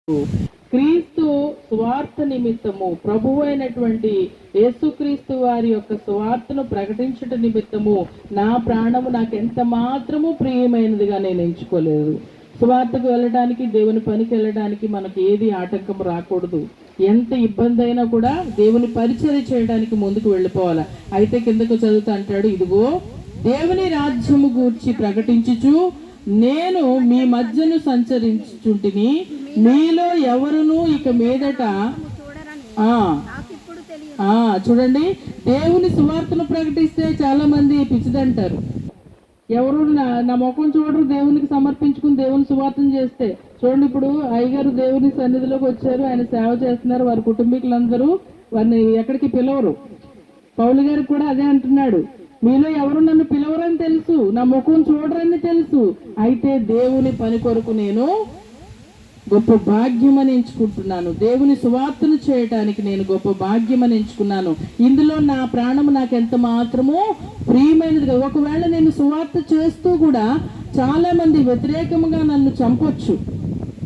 క్రీస్తు స్వార్థ నిమిత్తము ప్రభువు అయినటువంటి యేసుక్రీస్తు వారి యొక్క స్వార్థను ప్రకటించుట నిమిత్తము నా ప్రాణము నాకు ఎంత మాత్రము ప్రియమైనదిగా నేను ఎంచుకోలేదు. స్వార్థకు వెళ్ళడానికి, దేవుని పనికి వెళ్ళడానికి మనకు ఏది ఆటంకం రాకూడదు. ఎంత ఇబ్బంది అయినా కూడా దేవుని పరిచర్య చేయడానికి ముందుకు వెళ్ళిపోవాలి. అయితే కిందకు చదువుతా అంటాడు, ఇదిగో దేవుని రాజ్యము గూర్చి ప్రకటించుచు నేను మీ మధ్యను సంచరించుచుంటిని, మీలో ఎవరును ఇక మీదట చూడండి, దేవుని సువార్తను ప్రకటిస్తే చాలా మంది పిచ్చిదంటారు. ఎవరు నా ముఖం చూడరు, దేవునికి సమర్పించుకుని దేవుని సువార్తను చేస్తే. చూడండి, ఇప్పుడు అయ్యగారు దేవుని సన్నిధిలోకి వచ్చారు, ఆయన సేవ చేస్తున్నారు, వారి కుటుంబీకులందరూ వారిని ఎక్కడికి పిలవరు. పౌలు గారు కూడా అదే అంటున్నాడు, మీలో ఎవరు నన్ను పిలవరని తెలుసు, నా ముఖం చూడరని తెలుసు, అయితే దేవుని పని కొరకు నేను గొప్ప భాగ్యమని ఎంచుకుంటున్నాను. దేవుని సువార్తను చేయటానికి నేను గొప్ప భాగ్యమని ఎంచుకున్నాను. ఇందులో నా ప్రాణము నాకు ఎంత మాత్రమో ప్రియమైనది. ఒకవేళ నేను సువార్త చేస్తూ కూడా చాలా మంది వ్యతిరేకంగా నన్ను చంపొచ్చు,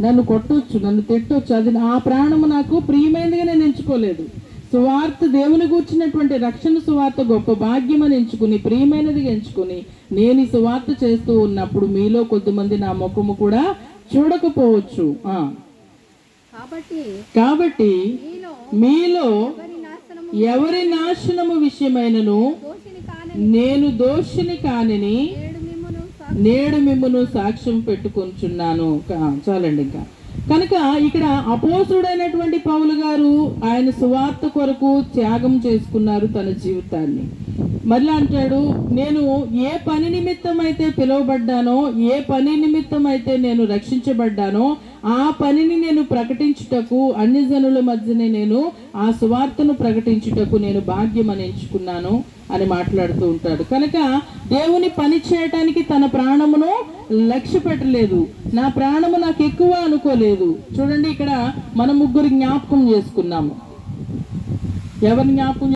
నన్ను కొట్టొచ్చు, నన్ను తిట్టొచ్చు, అది ఆ ప్రాణము నాకు ప్రియమైనదిగా నేను ఎంచుకోలేదు. సువార్త, దేవుని కూర్చున్నటువంటి రక్షణ సువార్త గొప్ప భాగ్యమని ఎంచుకుని, ప్రియమైనదిగా ఎంచుకుని నేను ఈ సువార్త చేస్తూ ఉన్నప్పుడు మీలో కొద్దిమంది నా ముఖము కూడా చూడకపోవచ్చు. కాబట్టి మీలో ఎవరి నాశనము విషయమైనను నేను దోషిని కానిని నేడు మిమ్మును సాక్ష్యం పెట్టుకొంచున్నాను. చాలండి. ఇంకా కనుక ఇక్కడ అపోస్తుడైనటువంటి పౌలు గారు ఆయన సువార్త కొరకు త్యాగం చేసుకున్నారు తన జీవితాన్ని. మళ్ళీ అంటాడు, నేను ఏ పని నిమిత్తం అయితే పిలువబడ్డానో, ఏ పని నిమిత్తం అయితే నేను రక్షించబడ్డానో ఆ పనిని నేను ప్రకటించుటకు, అన్ని జనుల మధ్యనే నేను ఆ సువార్తను ప్రకటించుటకు నేను భాగ్యమని ఎంచుకున్నాను అని మాట్లాడుతూ ఉంటాడు. కనుక దేవుని పని చేయటానికి తన ప్రాణమును లక్ష్య పెట్టలేదు. నా ప్రాణము నాకు ఎక్కువ అనుకోలేదు. చూడండి, ఇక్కడ మనం ముగ్గురు జ్ఞాపకం చేసుకున్నాము. ఎవరిని జ్ఞాపకం